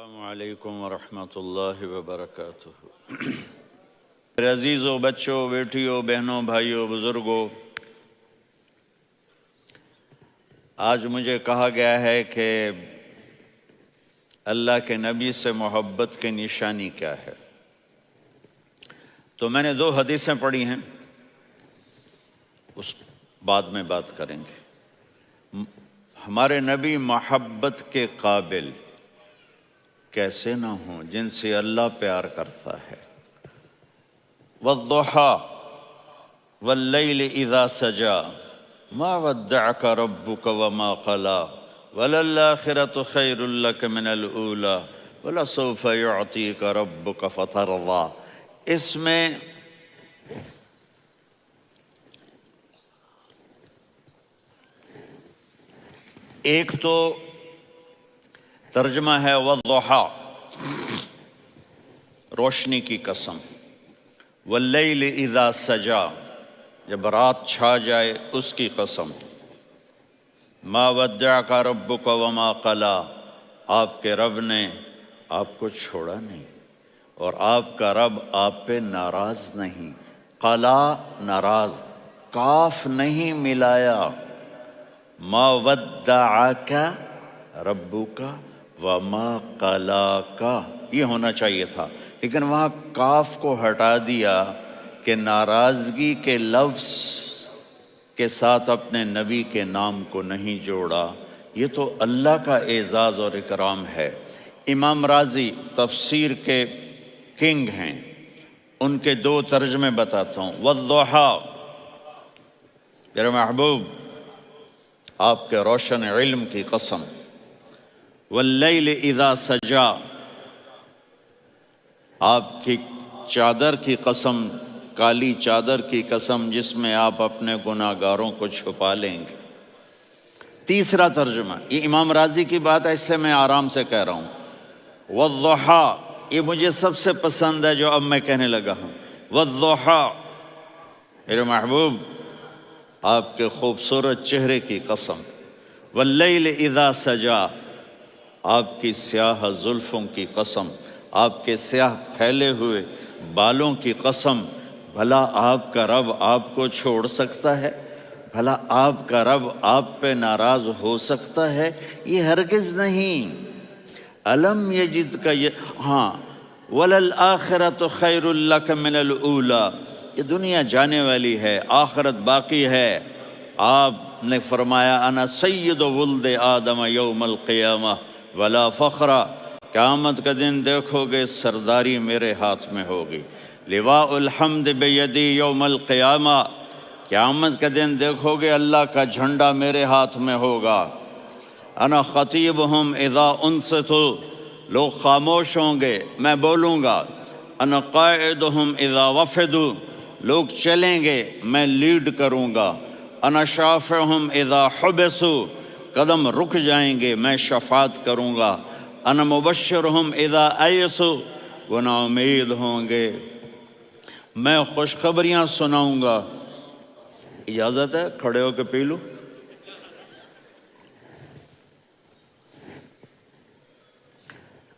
السلام علیکم ورحمۃ اللہ وبرکاتہ۔ میرے عزیزوں، بچوں، بیٹیوں، بہنوں، بھائیوں، بزرگوں، آج مجھے کہا گیا ہے کہ اللہ کے نبی سے محبت کی نشانی کیا ہے، تو میں نے 2 حدیثیں پڑھی ہیں، اس بعد میں بات کریں گے۔ ہمارے نبی محبت کے قابل کیسے نہ ہوں جن سے اللہ پیار کرتا ہے۔ وَالضُّحَى وَاللَّيْلِ إِذَا سَجَى مَا وَدَّعَكَ رَبُّكَ وَمَا قَلَى وَلَلْآخِرَةُ خَيْرٌ لَكَ مِنَ الْأُولَى وَلَسَوْفَ يُعْطِيكَ رَبُّكَ فَتَرْضَى۔ اس میں ایک تو ترجمہ ہے وَالضُّحَى، روشنی کی قسم، وَاللَّيْلِ إِذَا سَجَى، جب رات چھا جائے اس کی قسم، مَا وَدَّعَكَ رَبُّكَ وَمَا قَلَى، آپ کے رب نے آپ کو چھوڑا نہیں اور آپ کا رب آپ پہ ناراض نہیں۔ قلا ناراض، کاف نہیں ملایا۔ مَا وَدَّعَكَ رَبُّكَ وَمَا قَلَاكَ، یہ ہونا چاہیے تھا، لیکن وہاں کاف کو ہٹا دیا کہ ناراضگی کے لفظ کے ساتھ اپنے نبی کے نام کو نہیں جوڑا۔ یہ تو اللہ کا اعزاز اور اکرام ہے۔ امام رازی تفسیر کے کنگ ہیں، ان کے 2 ترجمے بتاتا ہوں۔ وَالضُّحَى، میرے محبوب آپ کے روشن علم کی قسم۔ وَاللَّيْلِ إِذَا سَجَى، آپ کی چادر کی قسم، کالی چادر کی قسم جس میں آپ اپنے گناہ گاروں کو چھپا لیں گے۔ تیسرا ترجمہ، یہ امام راضی کی بات ہے اس لیے میں آرام سے کہہ رہا ہوں۔ وَالضُّحَى، یہ مجھے سب سے پسند ہے جو اب میں کہنے لگا ہوں۔ وَالضُّحَى، میرے محبوب آپ کے خوبصورت چہرے کی قسم۔ وَاللَّيْلِ إِذَا سَجَى، آپ کی سیاہ زلفوں کی قسم، آپ کے سیاہ پھیلے ہوئے بالوں کی قسم۔ بھلا آپ کا رب آپ کو چھوڑ سکتا ہے؟ بھلا آپ کا رب آپ پہ ناراض ہو سکتا ہے؟ یہ ہرگز نہیں۔ الم یجد کا ہاں، وَلَلْآخِرَةُ خَيْرٌ لَكَ مِنَ الْأُولَى، یہ دنیا جانے والی ہے، آخرت باقی ہے۔ آپ نے فرمایا انا سید ولد آدم یوم القیامہ ولا فخر، قیامت کا دن دیکھو گے سرداری میرے ہاتھ میں ہوگی۔ لواء الحمد بیدی یوم القیامہ، قیامت کا دن دیکھو گے اللہ کا جھنڈا میرے ہاتھ میں ہوگا۔ انا خطیبہم اذا انصتوا، لوگ خاموش ہوں گے میں بولوں گا۔ انا قائدہم اذا وفدوا، لوگ چلیں گے میں لیڈ کروں گا۔ انا شافعہم اذا حبسوا، قدم رک جائیں گے میں شفاعت کروں گا۔ انا مبشرہم اذا ایسوا، وہ نا امید ہوں گے میں خوشخبریاں سناؤں گا۔ اجازت ہے کھڑے ہو کے پی لوں؟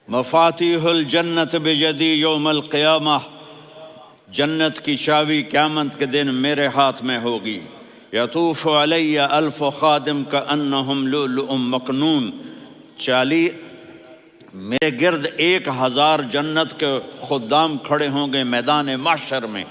مفاتیح الجنت بیدی یوم القیامہ، جنت کی چابی قیامت کے دن میرے ہاتھ میں ہوگی۔ یطوف علی الف خادم کانہم لؤلؤ مکنون، میرے گرد 1000 جنت کے خدام کھڑے ہوں گے میدان محشر میں۔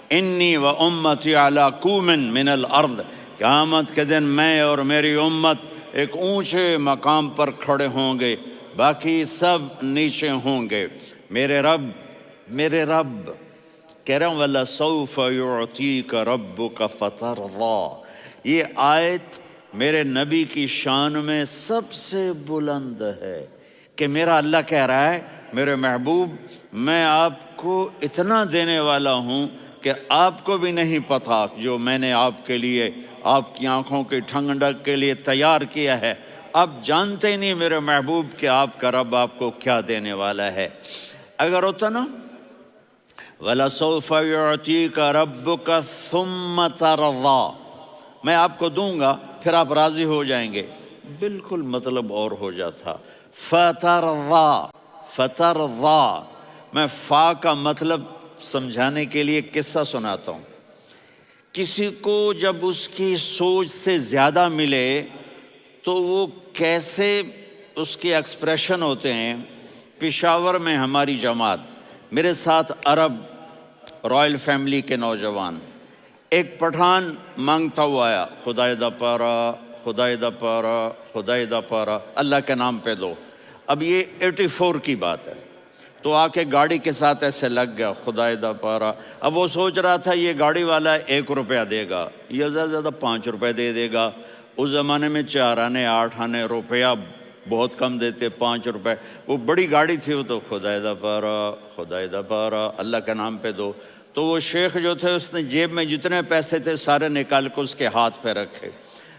انی و امتی علی کوم من الارض، قیامت کے دن میں اور میری امت ایک اونچے مقام پر کھڑے ہوں گے، باقی سب نیچے ہوں گے۔ میرے رب کہہ رہا ہوں وَلَسَوْفَ يُعْطِيكَ رَبُّكَ فَتَرْضَى، یہ آیت میرے نبی کی شان میں سب سے بلند ہے کہ میرا اللہ کہہ رہا ہے میرے محبوب میں آپ کو اتنا دینے والا ہوں کہ آپ کو بھی نہیں پتا جو میں نے آپ کے لیے، آپ کی آنکھوں کی ٹھنڈک کے لیے تیار کیا ہے۔ آپ جانتے نہیں میرے محبوب کہ آپ کا رب آپ کو کیا دینے والا ہے۔ اگر ہوتا نا وَلَسَوْفَ يُعْطِيكَ رَبُّكَ ثُمَّ تَرْضَى، میں آپ کو دوں گا پھر آپ راضی ہو جائیں گے، بالکل مطلب اور ہو جاتا۔ فَتَرْضَى، فترضا، میں فا کا مطلب سمجھانے کے لیے قصہ سناتا ہوں۔ کسی کو جب اس کی سوچ سے زیادہ ملے تو وہ کیسے اس کے ایکسپریشن ہوتے ہیں۔ پشاور میں ہماری جماعت، میرے ساتھ عرب رائل فیملی کے نوجوان، ایک پٹھان مانگتا ہوا آیا، خدائے دا پارا، خدائے دا پارا، خدائے دا پارا، اللہ کے نام پہ دو۔ اب یہ 84 کی بات ہے، تو آ کے گاڑی کے ساتھ ایسے لگ گیا، خدائے دا پارا۔ اب وہ سوچ رہا تھا یہ گاڑی والا 1 روپیہ دے گا، یہ زیادہ سے زیادہ 5 روپے دے دے گا۔ اس زمانے میں 4 آنے 8 آنے روپیہ بہت کم دیتے، 5 روپے۔ وہ بڑی گاڑی تھی، وہ تو خدائے دا پارا، خدائے دا پارا، اللہ کے نام پہ دو۔ تو وہ شیخ جو تھے اس نے جیب میں جتنے پیسے تھے سارے نکال کے اس کے ہاتھ پہ رکھے۔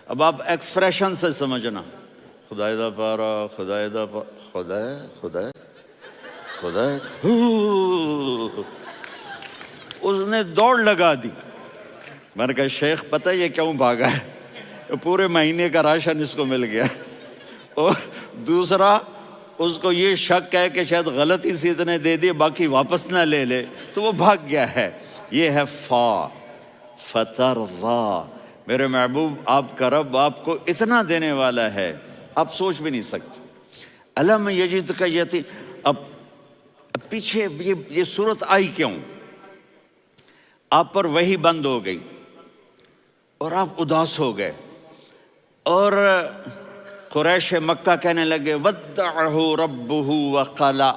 اب آپ ایکسپریشن سے سمجھنا، خدائے دا پارا، خدائے دا پارا، خدائے خدائے خدائے، اس نے دوڑ لگا دی۔ میں نے کہا شیخ پتہ یہ کیوں بھاگا ہے؟ پورے مہینے کا راشن اس کو مل گیا، اور دوسرا اس کو یہ شک ہے کہ شاید غلطی سے اتنے دے دیے باقی واپس نہ لے لے، تو وہ بھاگ گیا ہے۔ یہ ہے فا، فترضا۔ میرے محبوب آپ کا رب آپ کو اتنا دینے والا ہے آپ سوچ بھی نہیں سکتے۔ الم یجدک یتیم، اب پیچھے یہ صورت آئی کیوں؟ آپ پر وحی بند ہو گئی اور آپ اداس ہو گئے، اور قریش مکہ کہنے لگے ودعہ ربہ وقلا،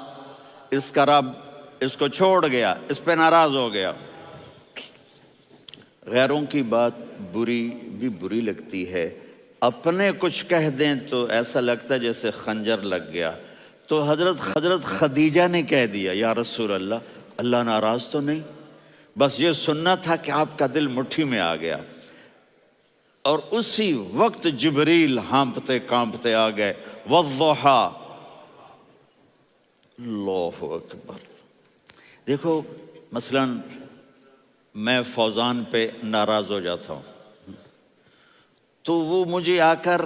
اس کا رب اس کو چھوڑ گیا، اس پہ ناراض ہو گیا۔ غیروں کی بات بری لگتی ہے، اپنے کچھ کہہ دیں تو ایسا لگتا ہے جیسے خنجر لگ گیا۔ تو حضرت خدیجہ نے کہہ دیا یا رسول اللہ، اللہ ناراض تو نہیں؟ بس یہ سننا تھا کہ آپ کا دل مٹھی میں آ گیا۔ اور اسی وقت جبریل ہانپتے کانپتے آ گئے، والضحیٰ، اللہ اکبر۔ دیکھو مثلا میں فوزان پہ ناراض ہو جاتا ہوں تو وہ مجھے آ کر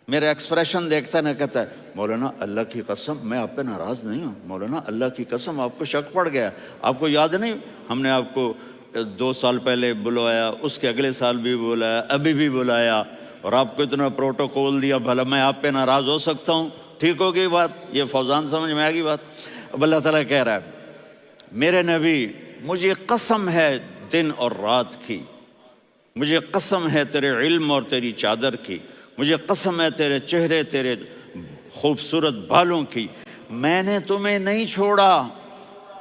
میرے ایکسپریشن دیکھتا ہے، نہ کہتا ہے مولانا اللہ کی قسم میں آپ پہ ناراض نہیں ہوں، مولانا اللہ کی قسم آپ کو شک پڑ گیا، آپ کو یاد نہیں ہم نے آپ کو 2 سال پہلے بلوایا، اس کے اگلے سال بھی بلایا، ابھی بھی بلایا، اور آپ کو اتنا پروٹوکول دیا، بھلا میں آپ پہ ناراض ہو سکتا ہوں؟ ٹھیک ہوگی بات؟ یہ فوزان سمجھ میں آ گئی بات؟ اب اللہ تعالیٰ کہہ رہا ہے میرے نبی مجھے قسم ہے دن اور رات کی، مجھے قسم ہے تیرے علم اور تیری چادر کی، مجھے قسم ہے تیرے چہرے تیرے خوبصورت بالوں کی، میں نے تمہیں نہیں چھوڑا۔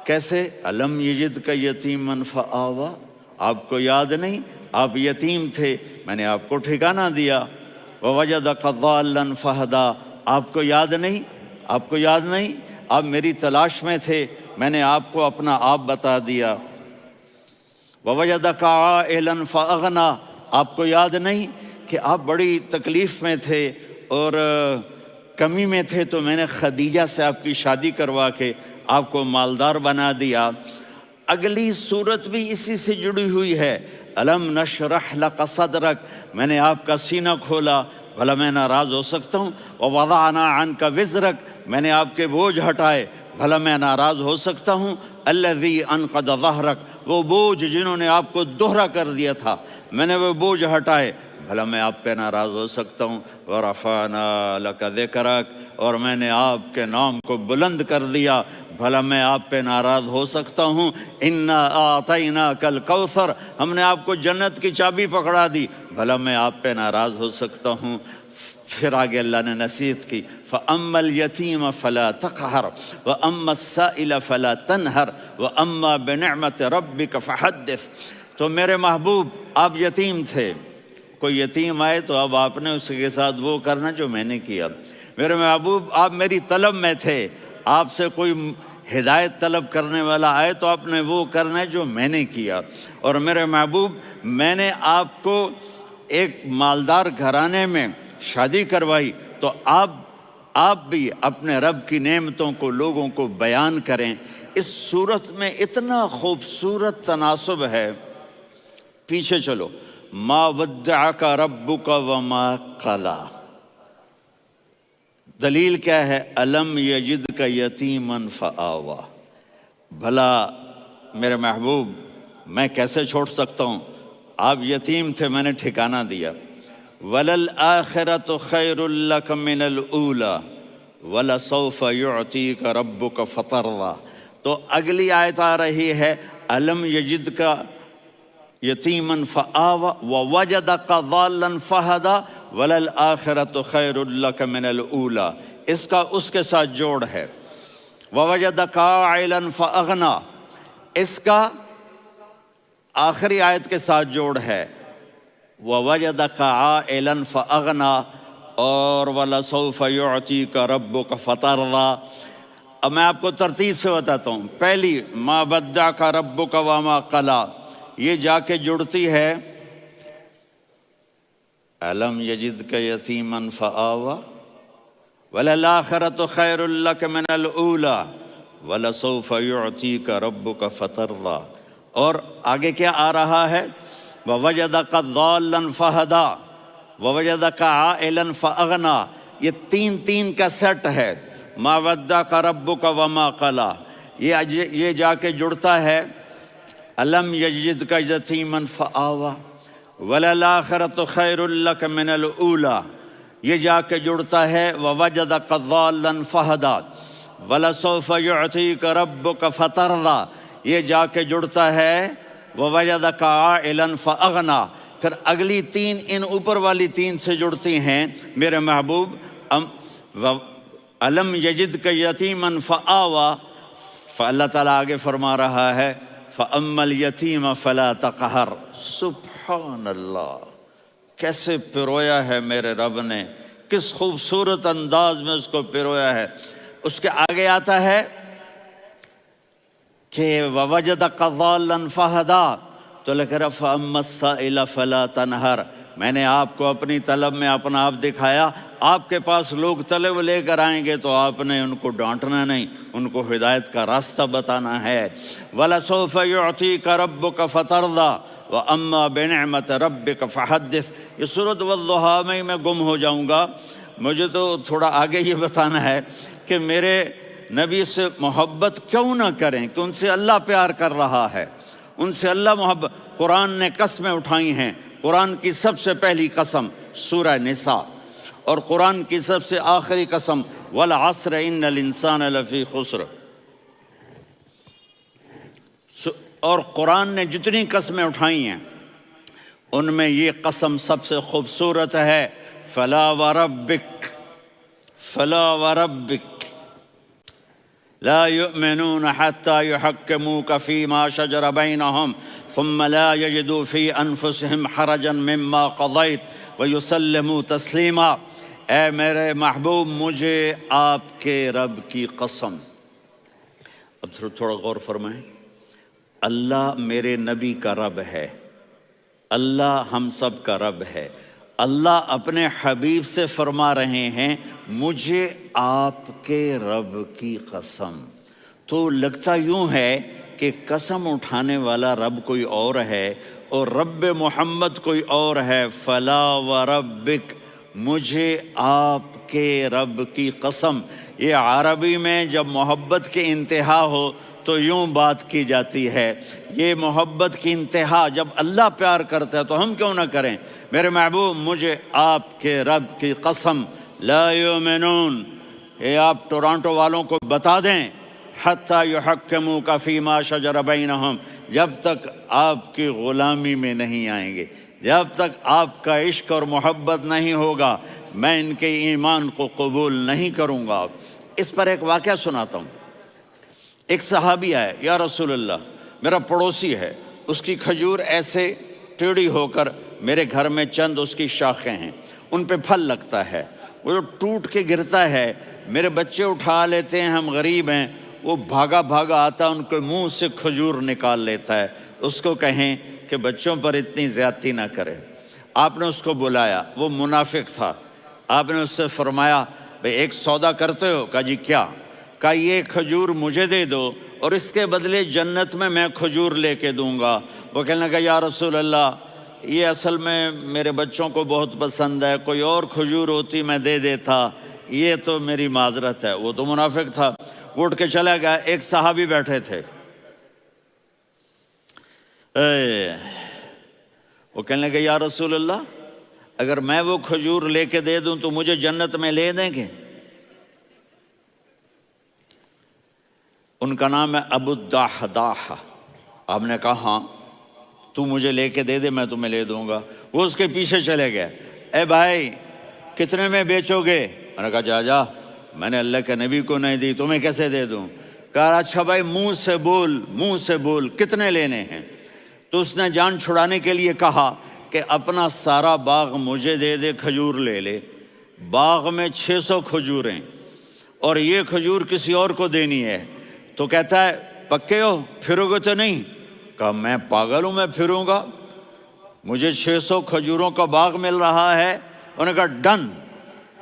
کیسے؟ الم یجدک یتیما فآویٰ، آپ کو یاد نہیں آپ یتیم تھے، میں نے آپ کو ٹھکانہ دیا۔ ووجدک ضالا فہدیٰ، آپ کو یاد نہیں، آپ کو یاد نہیں آپ میری تلاش میں تھے، میں نے آپ کو اپنا آپ بتا دیا۔ ووجدک عائلا فاغنیٰ، آپ کو یاد نہیں کہ آپ بڑی تکلیف میں تھے اور کمی میں تھے، تو میں نے خدیجہ سے آپ کی شادی کروا کے آپ کو مالدار بنا دیا۔ اگلی صورت بھی اسی سے جڑی ہوئی ہے، الم نشرح لک صدرک، میں نے آپ کا سینہ کھولا، بھلا میں ناراض ہو سکتا ہوں؟ ووضعنا عنک وزرک، میں نے آپ کے بوجھ ہٹائے، بھلا میں ناراض ہو سکتا ہوں؟ الذی انقض ظہرک، وہ بوجھ جنہوں نے آپ کو دوہرا کر دیا تھا، میں نے وہ بوجھ ہٹائے، بھلا میں آپ پہ ناراض ہو سکتا ہوں؟ ورفعنا لک ذکرک، اور میں نے آپ کے نام کو بلند کر دیا، بھلا میں آپ پہ ناراض ہو سکتا ہوں؟ انا اعطیناک الکوثر، ہم نے آپ کو جنت کی چابی پکڑا دی، بھلا میں آپ پہ ناراض ہو سکتا ہوں؟ پھر آگے اللہ نے نصیحت کی، فَأَمَّا الْيَتِيمَ فَلَا تَقْهَرْ وَأَمَّا السَّائِلَ فَلَا تَنْهَرْ وَأَمَّا بِنِعْمَةِ رَبِّكَ فَحَدِّثْ۔ تو میرے محبوب آپ یتیم تھے، کوئی یتیم آئے تو اب آپ نے اس کے ساتھ وہ کرنا جو میں نے کیا۔ میرے محبوب آپ میری طلب میں تھے، آپ سے کوئی ہدایت طلب کرنے والا آئے تو آپ نے وہ کرنا ہے جو میں نے کیا۔ اور میرے محبوب میں نے آپ کو ایک مالدار گھرانے میں شادی کروائی، تو آپ بھی اپنے رب کی نعمتوں کو لوگوں کو بیان کریں۔ اس صورت میں اتنا خوبصورت تناسب ہے، پیچھے چلو، ما ودعک ربک وما قلی، دلیل کیا ہے؟ الم یجد کا یتیمن فآوا، بھلا میرے محبوب میں کیسے چھوڑ سکتا ہوں؟ آپ یتیم تھے، میں نے ٹھکانہ دیا۔ وَلَلْآخِرَةُ خَيْرٌ لَكَ مِنَ الْأُولَى وَلَسَوْفَ يُعْطِيكَ رَبُّكَ فَتَرْضَىٰ۔ تو اگلی آیت آ رہی ہے الم یجد کا یتیمن فآوا ووجدک ضالا فہدا وللآخرۃ خیر لک من الاولی، اس کا اس کے ساتھ جوڑ ہے۔ ووجدک عائلا فاغنا، اس کا آخری آیت کے ساتھ جوڑ ہے۔ ووجدک عائلا فاغنا اور ولسوف یعطیک ربک فترضیٰ۔ اب میں آپ کو ترتیب سے بتاتا ہوں۔ پہلی ما ودعک ربک وما قلی، یہ جا کے جڑتی ہے الم یجدک یتیما فآوا وللآخرۃ خیر لک من الاولی ولسوف یعطیک ربک فترضیٰ، اور آگے کیا آ رہا ہے؟ ووجدک ضالا فہدا ووجدک عائلا فاغنا، یہ تین تین کا سیٹ ہے۔ ما ودعک ربک وما قلی، یہ جا کے جڑتا ہے الم یجدک یتیما فآوا وللآخرۃ خیر لک من الاولی، یہ جا کے جڑتا ہے ووجدک ضالا فہدا ولسوف یعطیک ربک فترضیٰ، یہ جا کے جڑتا ہے ووجدک عائلا فاغنا۔ پھر اگلی تین ان اوپر والی تین سے جڑتی ہیں میرے محبوب۔ الم یجدک یتیما فآوا، فاللہ تعالیٰ آگے فرما رہا ہے فَأَمَّا الْيَتِيمَ فَلَا تَقْهَرْ۔ سبحان اللہ، کیسے پرویا ہے میرے رب نے، کس خوبصورت انداز میں اس کو پرویا ہے۔ اس کے آگے آتا ہے کہ وَوَجَدَكَ ضَالًّا فَهَدَىٰ، تو لکھ رہا فَأَمَّا السَّائِلَ فَلَا تَنْهَرْ، میں نے آپ کو اپنی طلب میں اپنا آپ دکھایا۔ آپ کے پاس لوگ طلب لے کر آئیں گے تو آپ نے ان کو ڈانٹنا نہیں، ان کو ہدایت کا راستہ بتانا ہے۔ وَلَسَوْفَ يُعْطِيكَ رَبُّكَ فَتَرْضَىٰ وَأَمَّا بِنِعْمَةِ رَبِّكَ فَحَدِّثْ۔ یہ سورۃ والضحیٰ میں گم ہو جاؤں گا، مجھے تو تھوڑا آگے یہ بتانا ہے کہ میرے نبی سے محبت کیوں نہ کریں، کہ ان سے اللہ پیار کر رہا ہے، ان سے اللہ محبت۔ قرآن نے قسمیں اٹھائی ہیں، قرآن کی سب سے پہلی قسم سورہ نساء، اور قرآن کی سب سے آخری قسم والعصر ان الانسان لفی خسر۔ اور قرآن نے جتنی قسمیں اٹھائی ہیں ان میں یہ قسم سب سے خوبصورت ہے، فلا وربک فلا وربک لا يؤمنون حتى يحكموك فيما شجر بينهم ثم لا يجدوا في انفسهم حرجا مما قضيت ويسلموا تسلیما۔ اے میرے محبوب، مجھے آپ کے رب کی قسم۔ اب تھوڑا غور فرمائیں، اللہ میرے نبی کا رب ہے، اللہ ہم سب کا رب ہے۔ اللہ اپنے حبیب سے فرما رہے ہیں مجھے آپ کے رب کی قسم۔ تو لگتا یوں ہے کہ قسم اٹھانے والا رب کوئی اور ہے اور رب محمد کوئی اور ہے۔ فلا وربک، مجھے آپ کے رب کی قسم۔ یہ عربی میں جب محبت کی انتہا ہو تو یوں بات کی جاتی ہے، یہ محبت کی انتہا جب اللہ پیار کرتا ہے تو ہم کیوں نہ کریں۔ میرے محبوب، مجھے آپ کے رب کی قسم، لا یؤمنون، یہ آپ ٹورانٹو والوں کو بتا دیں، حتی یحکموک فیما شجر بینہم، جب تک آپ کی غلامی میں نہیں آئیں گے، جب تک آپ کا عشق اور محبت نہیں ہوگا، میں ان کے ایمان کو قبول نہیں کروں گا۔ اس پر ایک واقعہ سناتا ہوں۔ ایک صحابی آئے، یا رسول اللہ، میرا پڑوسی ہے، اس کی کھجور ایسے ٹیڑھی ہو کر میرے گھر میں چند اس کی شاخیں ہیں، ان پہ پھل لگتا ہے، وہ جو ٹوٹ کے گرتا ہے، میرے بچے اٹھا لیتے ہیں، ہم غریب ہیں، وہ بھاگا بھاگا آتا ہے، ان کے منہ سے کھجور نکال لیتا ہے۔ اس کو کہیں کہ بچوں پر اتنی زیادتی نہ کرے۔ آپ نے اس کو بلایا، وہ منافق تھا، آپ نے اس سے فرمایا بھئی ایک سودا کرتے ہو؟ کہا جی کیا؟ کہا یہ کھجور مجھے دے دو اور اس کے بدلے جنت میں کھجور لے کے دوں گا۔ وہ کہنے لگا یا رسول اللہ، یہ اصل میں میرے بچوں کو بہت پسند ہے، کوئی اور کھجور ہوتی میں دے دیتا، یہ تو میری معذرت ہے، وہ تو منافق تھا، وہ اٹھ کے چلا گیا۔ ایک صحابی بیٹھے تھے، وہ کہنے لگے یا رسول اللہ اگر میں وہ کھجور لے کے دے دوں تو مجھے جنت میں لے دیں گے؟ ان کا نام ہے ابو الدحداح۔ آپ نے کہا ہاں تو مجھے لے کے دے دے، میں تمہیں لے دوں گا۔ وہ اس کے پیچھے چلے گئے، اے بھائی کتنے میں بیچو گے؟ میں نے کہا جا میں نے اللہ کے نبی کو نہیں دی، تمہیں کیسے دے دوں؟ کہا اچھا بھائی منہ سے بول کتنے لینے ہیں؟ تو اس نے جان چھڑانے کے لیے کہا کہ اپنا سارا باغ مجھے دے دے، کھجور لے لے۔ باغ میں 600 کھجوریں اور یہ کھجور کسی اور کو دینی ہے۔ تو کہتا ہے پکے ہو، پھرو گے تو نہیں؟ کہا میں پاگل ہوں، میں پھروں گا؟ مجھے 600 کھجوروں کا باغ مل رہا ہے۔ انہوں نے کہا ڈن،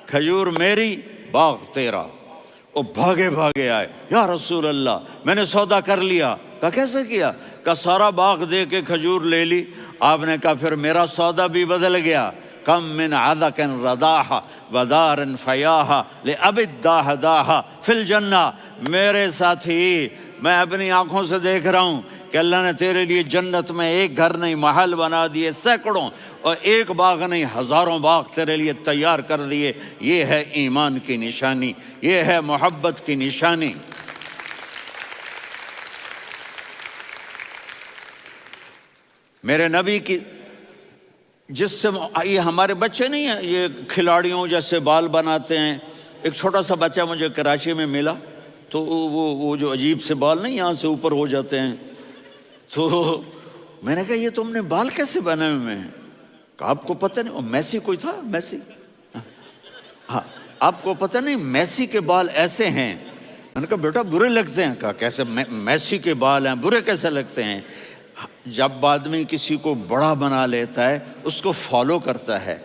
کھجور میری، باغ تیرا۔ وہ بھاگے آئے، یا رسول اللہ میں نے سودا کر لیا۔ کہا کیسے کیا؟ کہا سارا باغ دے کے کھجور لے لی۔ آپ نے کہا پھر میرا سودا بھی بدل گیا۔ کم من عذق رداح ودار فیاح لأبی الدحداح فی الجنہ۔ میرے ساتھی میں اپنی آنکھوں سے دیکھ رہا ہوں کہ اللہ نے تیرے لیے جنت میں ایک گھر نہیں محل بنا دیے سینکڑوں، اور ایک باغ نہیں ہزاروں باغ تیرے لیے تیار کر دیے۔ یہ ہے ایمان کی نشانی، یہ ہے محبت کی نشانی۔ میرے نبی کی جس سے یہ ہمارے بچے نہیں ہیں یہ کھلاڑیوں جیسے بال بناتے ہیں۔ ایک چھوٹا سا بچہ مجھے کراچی میں ملا، تو وہ جو عجیب سے بال نہیں یہاں سے اوپر ہو جاتے ہیں، تو میں نے کہا یہ تم نے بال کیسے بنائے ہوئے ہیں؟ کہا آپ کو پتہ نہیں؟ میسی کوئی تھا، میسی، ہاں آپ کو پتہ نہیں میسی کے بال ایسے ہیں؟ میں نے کہا بیٹا برے لگتے ہیں۔ کہا کیسے؟ میسی کے بال ہیں برے کیسے لگتے ہیں؟ جب آدمی کسی کو بڑا بنا لیتا ہے اس کو فالو کرتا ہے۔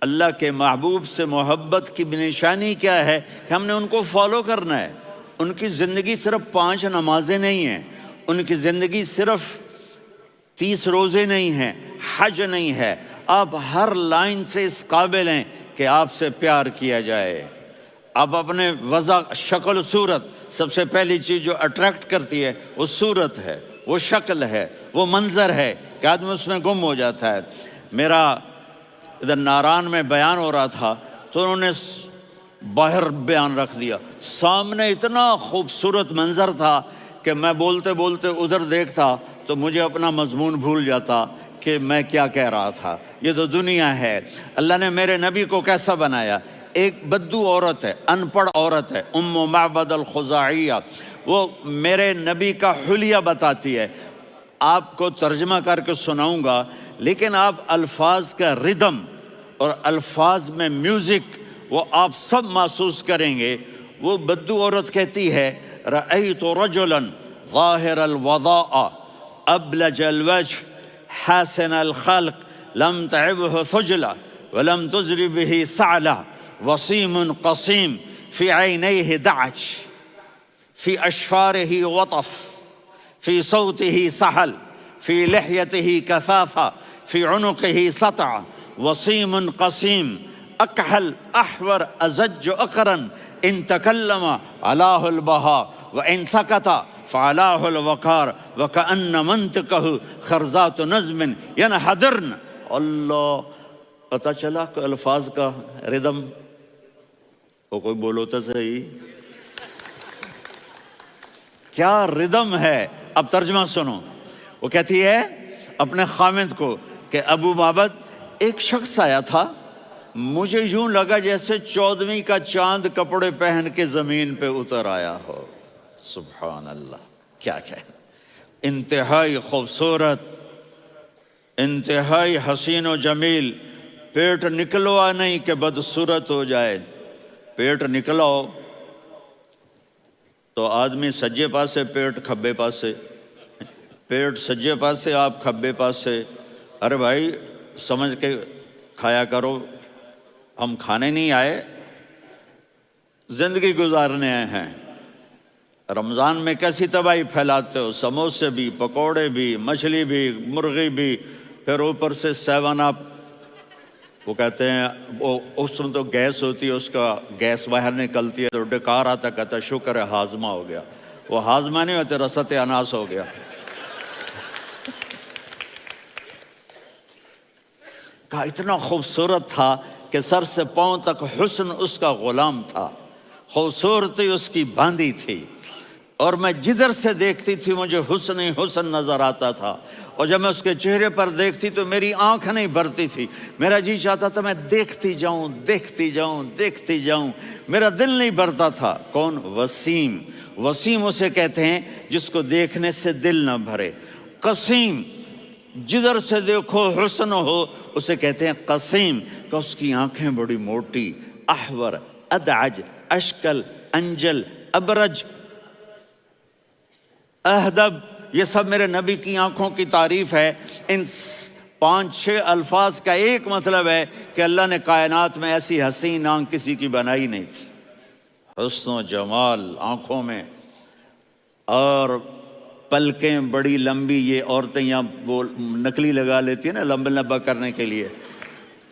اللہ کے محبوب سے محبت کی نشانی کیا ہے کہ ہم نے ان کو فالو کرنا ہے۔ ان کی زندگی صرف 5 نمازیں نہیں ہیں، ان کی زندگی صرف 30 روزے نہیں ہیں، حج نہیں ہے۔ آپ ہر لائن سے اس قابل ہیں کہ آپ سے پیار کیا جائے۔ آپ اپنے وضع، شکل، صورت، سب سے پہلی چیز جو اٹریکٹ کرتی ہے وہ صورت ہے، وہ شکل ہے، وہ منظر ہے کہ آدمی اس میں گم ہو جاتا ہے۔ میرا ادھر ناران میں بیان ہو رہا تھا تو انہوں نے باہر بیان رکھ دیا، سامنے اتنا خوبصورت منظر تھا کہ میں بولتے بولتے ادھر دیکھتا تو مجھے اپنا مضمون بھول جاتا کہ میں کیا کہہ رہا تھا۔ یہ تو دنیا ہے۔ اللہ نے میرے نبی کو کیسا بنایا؟ ایک بدو عورت ہے، ان پڑھ عورت ہے، ام معبد الخزاعیہ، وہ میرے نبی کا حلیہ بتاتی ہے۔ آپ کو ترجمہ کر کے سناؤں گا، لیکن آپ الفاظ کا ردم اور الفاظ میں میوزک وہ آپ سب محسوس کریں گے۔ وہ بدو عورت کہتی ہے رأیت رجلا ظاہر الوضاء ابلج الوجه حاسن الخلق لم تعبه ثجلة ولم تزر به سعلة وصيم قصيم في عينيه دعج في أشفاره وطف في صوته سحل في لحيته كثافة في عنقه سطع وصيم قصيم أكحل أحور أزج أقرن إن تكلم علاه البهاء وإن سكت فعلاه الوقار وكأن منطقه خرزات نظم ينحدرن۔ اللہ، پتہ چلا کہ الفاظ کا ردم، وہ کوئی بولو تو صحیح، کیا ردم ہے۔ اب ترجمہ سنو۔ وہ کہتی ہے اپنے خامند کو کہ ابو معبد ایک شخص آیا تھا، مجھے یوں لگا جیسے 14ویں کا چاند کپڑے پہن کے زمین پہ اتر آیا ہو۔ سبحان اللہ، کیا کہے، انتہائی خوبصورت، انتہائی حسین و جمیل۔ پیٹ نکلوا نہیں کہ بدصورت ہو جائے، پیٹ نکلاؤ تو آدمی سجے پاسے پیٹ کھبے پاسے، پیٹ سجے پاسے آپ کھبے پاسے۔ ارے بھائی سمجھ کے کھایا کرو، ہم کھانے نہیں آئے، زندگی گزارنے آئے ہیں۔ رمضان میں کیسی تباہی پھیلاتے ہو، سموسے بھی، پکوڑے بھی، مچھلی بھی، مرغی بھی، پھر اوپر سے 7 اپ، وہ کہتے ہیں وہ اس میں تو گیس ہوتی ہے، اس کا گیس باہر نکلتی ہے تو ڈکار آتا، کہتا ہے شکر ہے ہاضمہ ہو گیا. وہ ہاضمہ نہیں ہوتے، رسط اناس ہو گیا. کہا اتنا خوبصورت تھا کہ سر سے پاؤں تک حسن اس کا غلام تھا، خوبصورتی اس کی باندھی تھی، اور میں جدھر سے دیکھتی تھی مجھے حسن ہی حسن نظر آتا تھا. اور جب میں اس کے چہرے پر دیکھتی تو میری آنکھ نہیں بھرتی تھی، میرا جی چاہتا تھا میں دیکھتی جاؤں دیکھتی جاؤں دیکھتی جاؤں، میرا دل نہیں بھرتا تھا. کون؟ وسیم. وسیم اسے کہتے ہیں جس کو دیکھنے سے دل نہ بھرے. قسیم، جدھر سے دیکھو حسن ہو، اسے کہتے ہیں قسیم، کہ اس کی آنکھیں بڑی موٹی، احور، ادعج، اشکل، انجل، ابرج، اہدب، یہ سب میرے نبی کی آنکھوں کی تعریف ہے. ان 5-6 الفاظ کا ایک مطلب ہے کہ اللہ نے کائنات میں ایسی حسین آنکھ کسی کی بنائی نہیں تھی. حسن و جمال آنکھوں میں، اور پلکیں بڑی لمبی. یہ عورتیں یہاں وہ نکلی لگا لیتی ہیں نا لمبا لمبا کرنے کے لیے،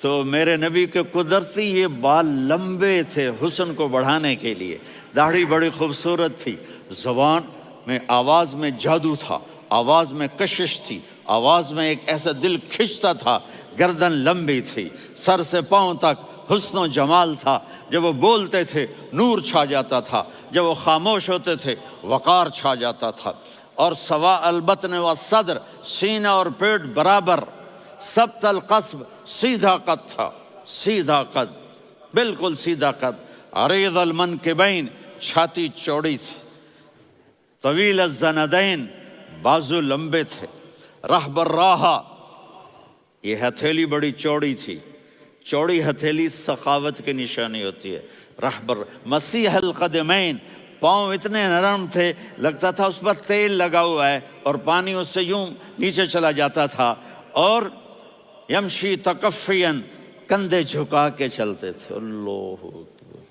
تو میرے نبی کے قدرتی یہ بال لمبے تھے حسن کو بڑھانے کے لیے. داڑھی بڑی خوبصورت تھی. زبان میں، آواز میں جادو تھا، آواز میں کشش تھی، آواز میں ایک ایسا دل کھنچتا تھا. گردن لمبی تھی، سر سے پاؤں تک حسن و جمال تھا. جب وہ بولتے تھے نور چھا جاتا تھا، جب وہ خاموش ہوتے تھے وقار چھا جاتا تھا. اور سوا البطن و صدر، سینہ اور پیٹ برابر، سبت القصب، سیدھا قد تھا، سیدھا قد، بالکل سیدھا قد. عریض المنکبین، چھاتی چوڑی تھی. طویل الزندین، بازو لمبے تھے. رحب الراحہ، یہ ہتھیلی بڑی چوڑی تھی. چوڑی ہتھیلی سخاوت کی نشانی ہوتی ہے. رحب مسیح القدمین، پاؤں اتنے نرم تھے لگتا تھا اس پر تیل لگا ہوا ہے اور پانی اس سے یوں نیچے چلا جاتا تھا. اور یمشی تکفین، کندھے جھکا کے چلتے تھے. اللہ اکبر.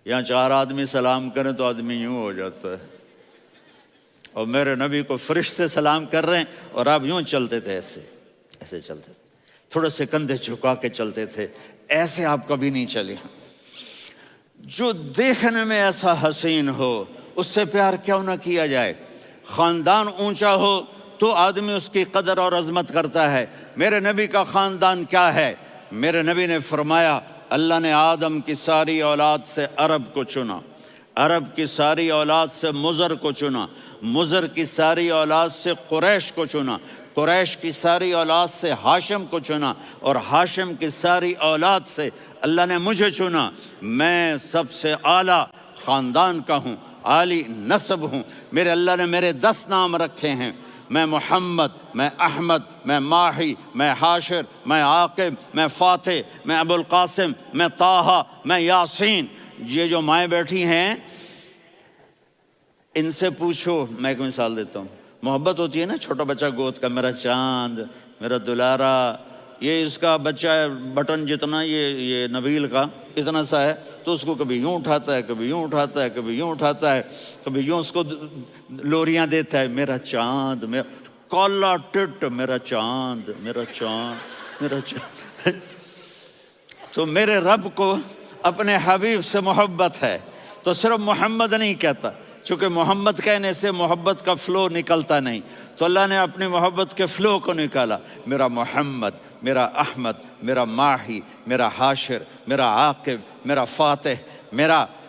یہاں 4 آدمی سلام کریں تو آدمی یوں ہو جاتا ہے، اور میرے نبی کو فرشتے سلام کر رہے ہیں اور آپ یوں چلتے تھے، ایسے ایسے چلتے تھے، تھوڑے سے کندھے جھکا کے چلتے تھے. ایسے آپ کبھی نہیں چلے. جو دیکھنے میں ایسا حسین ہو اس سے پیار کیوں نہ کیا جائے. خاندان اونچا ہو تو آدمی اس کی قدر اور عظمت کرتا ہے. میرے نبی کا خاندان کیا ہے؟ میرے نبی نے فرمایا اللہ نے آدم کی ساری اولاد سے عرب کو چنا، عرب کی ساری اولاد سے مضر کو چنا، مضر کی ساری اولاد سے قریش کو چنا، قریش کی ساری اولاد سے ہاشم کو چنا، اور ہاشم کی ساری اولاد سے اللہ نے مجھے چنا. میں سب سے اعلیٰ خاندان کا ہوں، عالی نسب ہوں. میرے اللہ نے میرے 10 نام رکھے ہیں. میں محمد، میں احمد، میں ماہی، میں حاشر، میں عاقب، میں فاتح، میں ابو القاسم، میں طٰہٰ، میں یاسین. یہ جو مائیں بیٹھی ہیں ان سے پوچھو. میں ایک مثال دیتا ہوں. محبت ہوتی ہے نا چھوٹا بچہ گود کا، میرا چاند، میرا دلارا. یہ اس کا بچہ ہے بٹن جتنا، یہ نبیل کا اتنا سا ہے، تو اس کو کبھی یوں اٹھاتا ہے، کبھی یوں اٹھاتا ہے، کبھی یوں اٹھاتا ہے، کبھی یوں اس کو لوریاں دیتا ہے. میرا چاند، میرا کالا ٹٹ، میرا چاند، میرا چاند، میرا چاند. تو میرے رب کو اپنے حبیب سے محبت ہے تو صرف محمد نہیں کہتا، چونکہ محمد کہنے سے محبت کا فلو نکلتا نہیں، تو اللہ نے اپنی محبت کے فلو کو نکالا. میرا محمد، میرا احمد، میرا ماہی، میرا حاشر، میرا عاقب، میرا فاتح،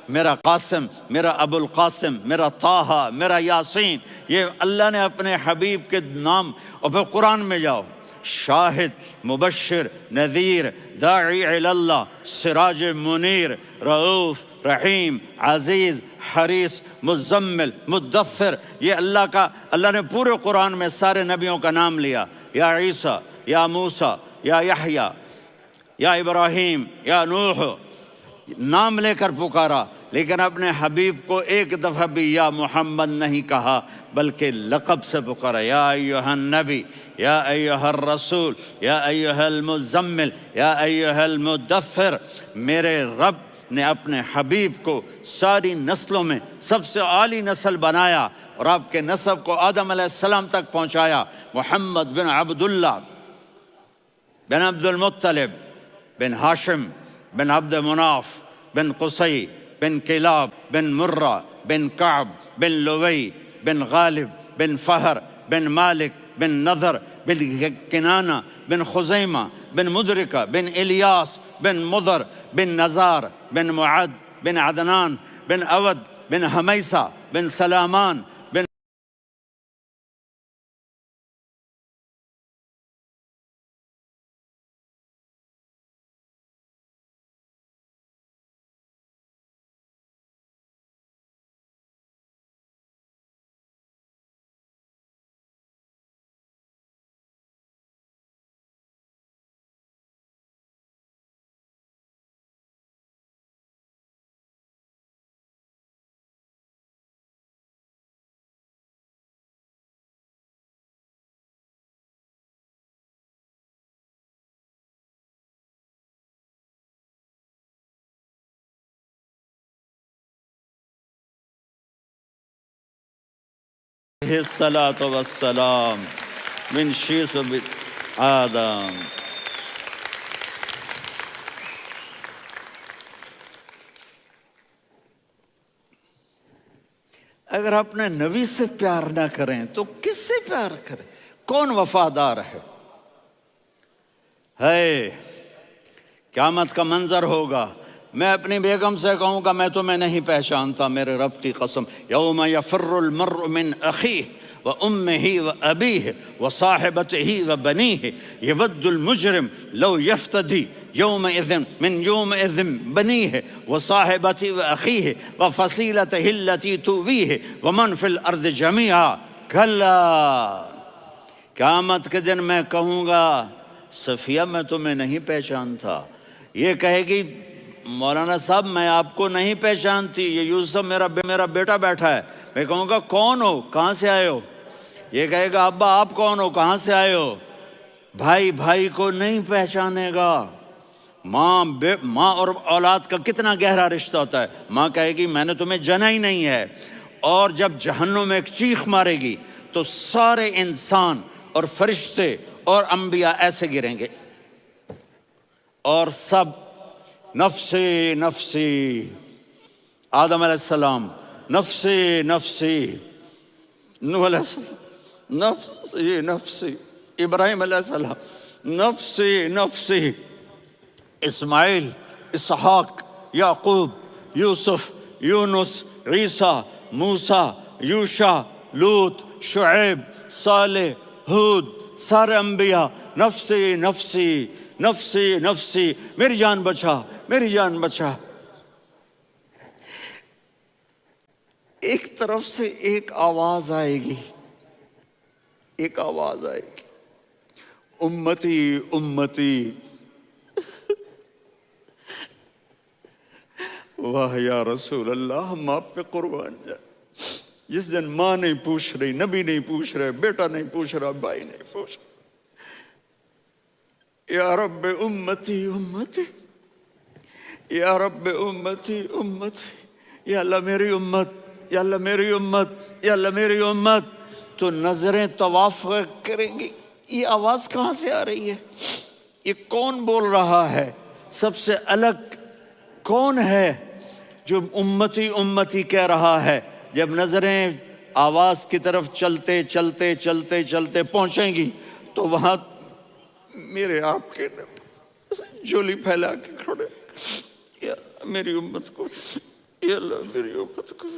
میرا قاسم، میرا ابو القاسم، میرا طٰہٰ، میرا یاسین. یہ اللہ نے اپنے حبیب کے نام. اور پھر قرآن میں جاؤ، شاہد، مبشر، نذیر، داعی الی اللہ، سراج منیر، رؤوف، رحیم، عزیز، حریص، مزمل، مدثر. یہ اللہ نے پورے قرآن میں سارے نبیوں کا نام لیا. یا عیسیٰ، یا موسیٰ، یا یحییٰ، یا ابراہیم، یا نوح، نام لے کر پکارا. لیکن اپنے حبیب کو ایک دفعہ بھی یا محمد نہیں کہا بلکہ لقب سے پکارا. یا ایھا النبی، یا ایھا الرسول، یا ایھا المزمل، یا ایھا المدثر. میرے رب نے اپنے حبیب کو ساری نسلوں میں سب سے عالی نسل بنایا اور آپ کے نسب کو آدم علیہ السلام تک پہنچایا. محمد بن عبداللہ بن عبد المطلب بن ہاشم بن عبد مناف بن قصی بن کلاب بن مرہ بن کعب بن لوی بن غالب بن فہر بن مالک بن نضر بن کنانہ بن خزیمہ بن مدرکہ بن الیاس بن مضر بن نزار بن معد بن عدنان بن اود بن حمیسہ بن سلامان بن الصلاة والسلام من شیث آدم۔ اگر اپنے نبی سے پیار نہ کریں تو کس سے پیار کریں؟ کون وفادار ہے؟ قیامت کا منظر ہوگا، میں اپنی بیگم سے کہوں گا میں تمہیں نہیں پہچانتا، میرے رب کی قسم، یوم یفر المرء من اخیہ وامہ وابیہ وصاحبتہ وبنیہ یود المجرم لو یفتدی یومئذ من یومئذ بنیہ وصاحبتہ واخیہ وفصیلتہ التی تؤویہ ومن فی الارض جمیعا کلا۔ قیامت کے دن میں کہوں گا صفیہ میں تمہیں نہیں پہچانتا، یہ کہے گی مولانا صاحب میں آپ کو نہیں پہچانتی، یہ یوسف میرا بیٹا بیٹھا ہے، میں کہوں گا کون ہو، کہاں سے آئے ہو؟ یہ کہے گا ابا آپ کون ہو، کہاں سے آئے ہو؟ بھائی کو نہیں پہچانے گا۔ ماں اور اولاد کا کتنا گہرا رشتہ ہوتا ہے، ماں کہے گی میں نے تمہیں جنا ہی نہیں ہے، اور جب جہنم میں ایک چیخ مارے گی تو سارے انسان اور فرشتے اور انبیاء ایسے گریں گے اور سب نفسی نفسی، آدم علیہ السلام نفسی نفسی، نوح علیہ السلام نفسی نفسی، ابراہیم علیہ السلام نفسی نفسی، اسماعیل، اسحاق، یعقوب، یوسف، یونس، عیسیٰ، موسیٰ، یوشع، لوط، شعیب، صالح، ہود، سارے انبیاء نفسی نفسی نفسی نفسی، میری جان بچا میری جان بچا۔ ایک طرف سے ایک آواز آئے گی، ایک آواز آئے گی، امتی امتی، واہ یا رسول اللہ ہم آپ پہ قربان جائیں۔ جس دن ماں نہیں پوچھ رہی، نبی نہیں پوچھ رہے، بیٹا نہیں پوچھ رہا، بھائی نہیں پوچھ رہا، یا رب امتی امتی، یا رب امتی امتی، یا اللہ میری امت، یا اللہ میری امت، یا اللہ میری امت، تو نظریں طواف کریں گی۔ یہ آواز کہاں سے آ رہی ہے؟ یہ کون بول رہا ہے؟ سب سے الگ کون ہے جو امتی امتی کہہ رہا ہے؟ جب نظریں آواز کی طرف چلتے چلتے چلتے چلتے پہنچیں گی تو وہاں میرے آپ کے جولی پھیلا کے کھڑے، یا میری امت کو، یا اللہ میری امت کو۔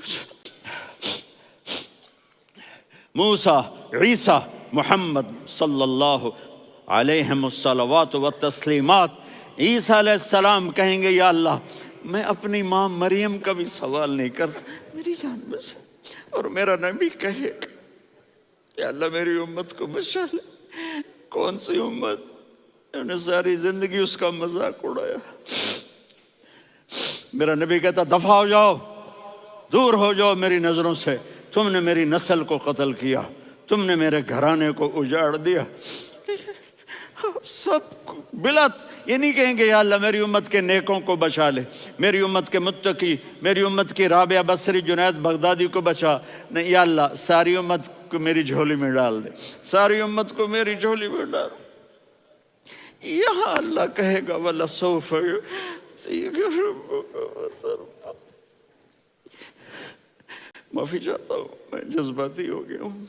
موسیٰ، عیسیٰ، محمد صلی اللہ علیہ الصلوات والتسلیمات، عیسیٰ علیہ السلام کہیں گے یا اللہ میں اپنی ماں مریم کا بھی سوال نہیں کرتا، میری جان بچا، اور میرا نبی کہے یا اللہ میری امت کو بچا لے۔ کون سی امت؟ انہوں نے ساری زندگی اس کا مذاق اڑایا۔ میرا نبی کہتا دفع ہو جاؤ، دور ہو جاؤ میری نظروں سے، تم نے میری نسل کو قتل کیا، تم نے میرے گھرانے کو اجاڑ دیا۔ سب بلت یہ نہیں کہیں گے یا اللہ میری امت کے نیکوں کو بچا لے، میری امت کے متقی، میری امت کی رابعہ بصری، جنید بغدادی کو بچا، نہیں یا اللہ ساری امت کو میری جھولی میں ڈال دے، ساری امت کو میری جھولی میں ڈال۔ یہاں اللہ کہے گا وَلَسَوْفَ يُعْطِيكَ رَبُّكَ فَتَرْضَىٰ۔ معافی چاہتا ہوں، میں جذباتی ہو گیا ہوں۔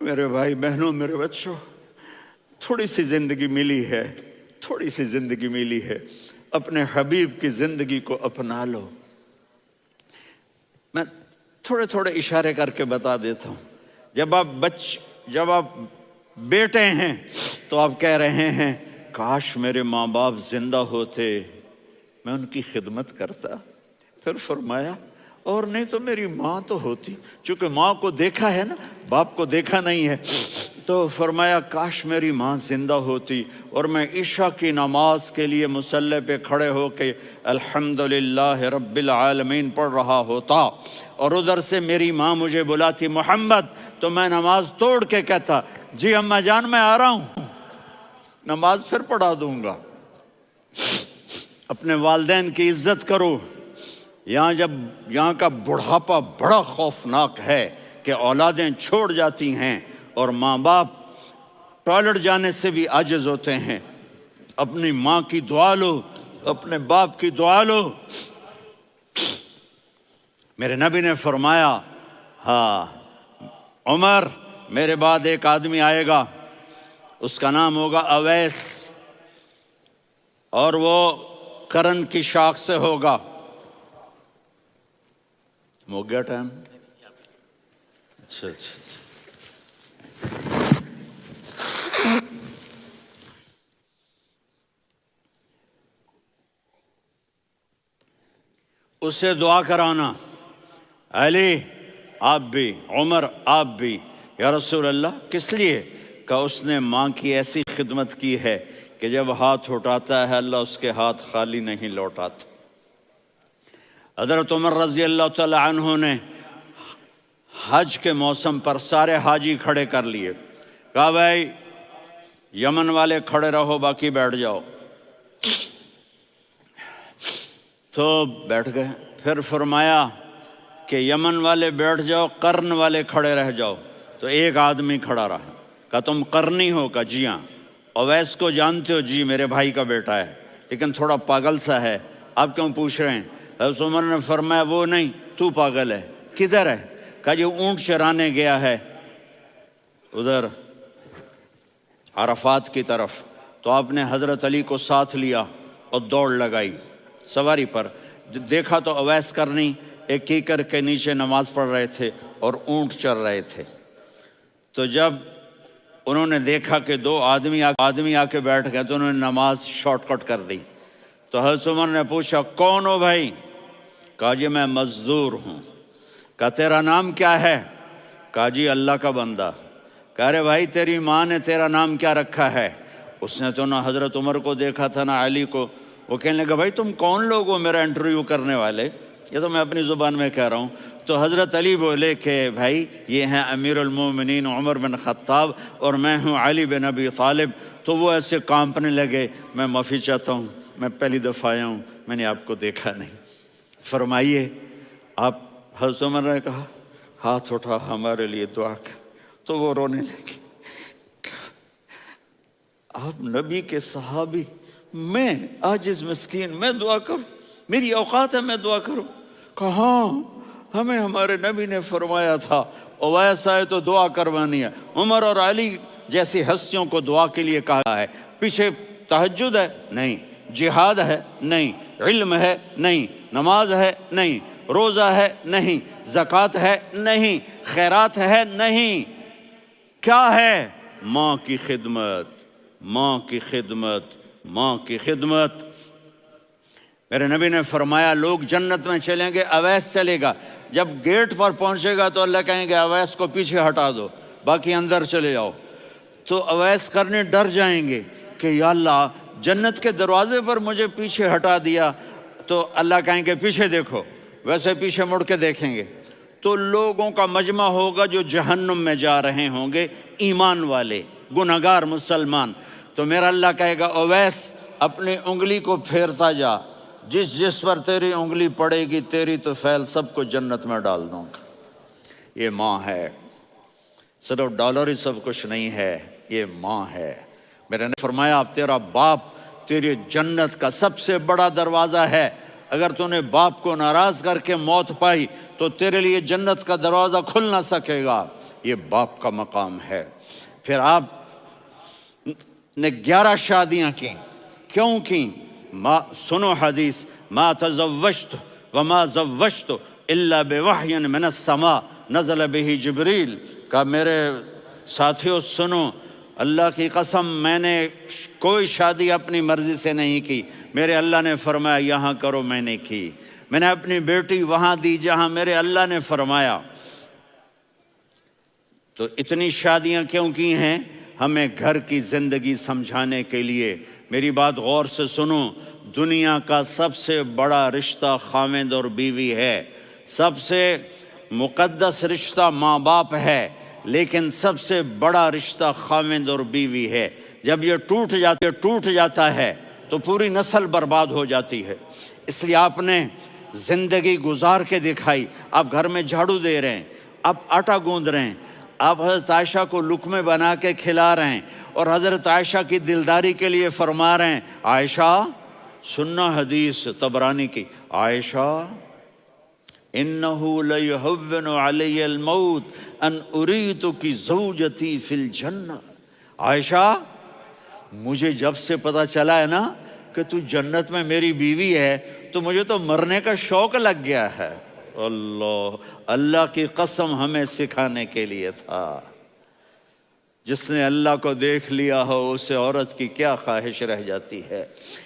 میرے بھائی بہنوں، میرے بچوں، تھوڑی سی زندگی ملی ہے، تھوڑی سی زندگی ملی ہے، اپنے حبیب کی زندگی کو اپنا لو۔ میں تھوڑے تھوڑے اشارے کر کے بتا دیتا ہوں۔ جب آپ بیٹے ہیں تو آپ کہہ رہے ہیں کاش میرے ماں باپ زندہ ہوتے، میں ان کی خدمت کرتا۔ پھر فرمایا اور نہیں تو میری ماں تو ہوتی، چونکہ ماں کو دیکھا ہے نا، باپ کو دیکھا نہیں ہے، تو فرمایا کاش میری ماں زندہ ہوتی اور میں عشاء کی نماز کے لیے مصلی پہ کھڑے ہو کے الحمدللہ رب العالمین پڑھ رہا ہوتا، اور ادھر سے میری ماں مجھے بلاتی محمد، تو میں نماز توڑ کے کہتا جی اماں جان میں آ رہا ہوں، نماز پھر پڑھا دوں گا۔ اپنے والدین کی عزت کرو۔ یہاں کا بڑھاپا بڑا خوفناک ہے کہ اولادیں چھوڑ جاتی ہیں اور ماں باپ ٹوائلٹ جانے سے بھی عاجز ہوتے ہیں۔ اپنی ماں کی دعا لو، اپنے باپ کی دعا لو۔ میرے نبی نے فرمایا ہاں عمر، میرے بعد ایک آدمی آئے گا، اس کا نام ہوگا اویس، اور وہ کرن کی شاخ سے ہوگا۔ ہو گیا ٹائم؟ اچھا۔ اس سے دعا کرانا، علی آپ بھی، عمر آپ بھی، یا رسول اللہ کس لیے؟ کہ اس نے ماں کی ایسی خدمت کی ہے کہ جب ہاتھ اٹھاتا ہے اللہ اس کے ہاتھ خالی نہیں لوٹاتا۔ حضرت عمر رضی اللہ تعالی عنہ نے حج کے موسم پر سارے حاجی کھڑے کر لیے، کہا بھائی یمن والے کھڑے رہو، باقی بیٹھ جاؤ۔ تو بیٹھ گئے۔ پھر فرمایا کہ یمن والے بیٹھ جاؤ، قرن والے کھڑے رہ جاؤ۔ تو ایک آدمی کھڑا رہا، کہا تم قرنی ہو؟ کہا جی ہاں۔ اویس کو جانتے ہو؟ جی میرے بھائی کا بیٹا ہے، لیکن تھوڑا پاگل سا ہے، آپ کیوں پوچھ رہے ہیں؟ حضرت عمر نے فرمایا وہ نہیں، تو پاگل ہے۔ کدھر ہے؟ کہا جی اونٹ چرانے گیا ہے ادھر عرفات کی طرف۔ تو آپ نے حضرت علی کو ساتھ لیا اور دوڑ لگائی سواری پر۔ دیکھا تو اویس کرنی ایک کیکر کے نیچے نماز پڑھ رہے تھے اور اونٹ چر رہے تھے۔ تو جب انہوں نے دیکھا کہ دو آدمی آ کے بیٹھ گئے تو انہوں نے نماز شارٹ کٹ کر دی۔ تو حضرت عمر نے پوچھا کون ہو بھائی؟ کہا جی میں مزدور ہوں۔ کہا تیرا نام کیا ہے؟ کہا جی اللہ کا بندہ۔ کہا رے بھائی تیری ماں نے تیرا نام کیا رکھا ہے؟ اس نے تو نہ حضرت عمر کو دیکھا تھا نہ علی کو۔ وہ کہنے لگا بھائی تم کون لوگ ہو میرا انٹرویو کرنے والے؟ یہ تو میں اپنی زبان میں کہہ رہا ہوں۔ تو حضرت علی بولے کہ بھائی یہ ہیں امیر المومنین عمر بن خطاب اور میں ہوں علی بن ابی طالب۔ تو وہ ایسے کانپنے لگے، میں معافی چاہتا ہوں، میں پہلی دفعہ آیا ہوں، میں نے آپ کو دیکھا نہیں، فرمائیے آپ۔ حضرت عمر نے کہا ہاتھ اٹھا ہمارے لیے دعا کر۔ تو وہ رونے لگے، آپ نبی کے صحابی، میں عاجز مسکین میں دعا کروں؟ میری اوقات ہے میں دعا کروں؟ کہاں ہمیں ہمارے نبی نے فرمایا تھا اویس آئے تو دعا کروانی ہے۔ عمر اور علی جیسی ہستیوں کو دعا کے لیے کہا ہے۔ پیچھے تہجد ہے؟ نہیں۔ جہاد ہے؟ نہیں۔ علم ہے؟ نہیں۔ نماز ہے؟ نہیں۔ روزہ ہے؟ نہیں۔ زکوٰۃ ہے؟ نہیں۔ خیرات ہے؟ نہیں۔ کیا ہے؟ ماں کی خدمت، ماں کی خدمت، ماں کی خدمت۔ میرے نبی نے فرمایا لوگ جنت میں چلیں گے، اویس چلے گا، جب گیٹ پر پہنچے گا تو اللہ کہیں گے اویس کو پیچھے ہٹا دو، باقی اندر چلے جاؤ۔ تو اویس کرنے ڈر جائیں گے کہ یا اللہ جنت کے دروازے پر مجھے پیچھے ہٹا دیا، تو اللہ کہیں گے پیچھے دیکھو، ویسے پیچھے مڑ کے دیکھیں گے تو لوگوں کا مجمع ہوگا جو جہنم میں جا رہے ہوں گے، ایمان والے، گنہگار مسلمان۔ تو میرا اللہ کہے گا اویس اپنی انگلی کو پھیرتا جا، جس جس پر تیری انگلی پڑے گی تیری تو فعل سب کو جنت میں ڈال دوں گا۔ یہ ماں ہے، صرف ڈالر ہی سب کچھ نہیں ہے، یہ ماں ہے۔ میرے نے فرمایا تیرا باپ تیری جنت کا سب سے بڑا دروازہ ہے، اگر تو نے باپ کو ناراض کر کے موت پائی تو تیرے لیے جنت کا دروازہ کھل نہ سکے گا، یہ باپ کا مقام ہے۔ پھر آپ نے 11 شادیاں کی، کیوں کی؟ سنو حدیث، ما تزوجت وما زوجت الا بوحی من السماء نزل به جبریل، کہا میرے ساتھیوں سنو، اللہ کی قسم میں نے کوئی شادی اپنی مرضی سے نہیں کی، میرے اللہ نے فرمایا یہاں کرو، میں نے کی۔ میں نے اپنی بیٹی وہاں دی جہاں میرے اللہ نے فرمایا۔ تو اتنی شادیاں کیوں کی ہیں؟ ہمیں گھر کی زندگی سمجھانے کے لیے۔ میری بات غور سے سنو، دنیا کا سب سے بڑا رشتہ خاوند اور بیوی ہے، سب سے مقدس رشتہ ماں باپ ہے، لیکن سب سے بڑا رشتہ خاوند اور بیوی ہے۔ جب یہ ٹوٹ جاتا ہے تو پوری نسل برباد ہو جاتی ہے۔ اس لیے آپ نے زندگی گزار کے دکھائی۔ آپ گھر میں جھاڑو دے رہے ہیں، آپ آٹا گوندھ رہے ہیں، آپ حضرت عائشہ کو لقمے بنا کے کھلا رہے ہیں، اور حضرت عائشہ کی دلداری کے لیے فرما رہے ہیں عائشہ سننا حدیث طبرانی کی، عائشہ انہو لیہون علی الموت ان اریتک زوجتی فی الجنہ، عائشہ مجھے جب سے پتا چلا ہے نا کہ تو جنت میں میری بیوی ہے تو مجھے تو مرنے کا شوق لگ گیا ہے۔ اللہ کی قسم ہمیں سکھانے کے لیے تھا۔ جس نے اللہ کو دیکھ لیا ہو اسے عورت کی کیا خواہش رہ جاتی ہے۔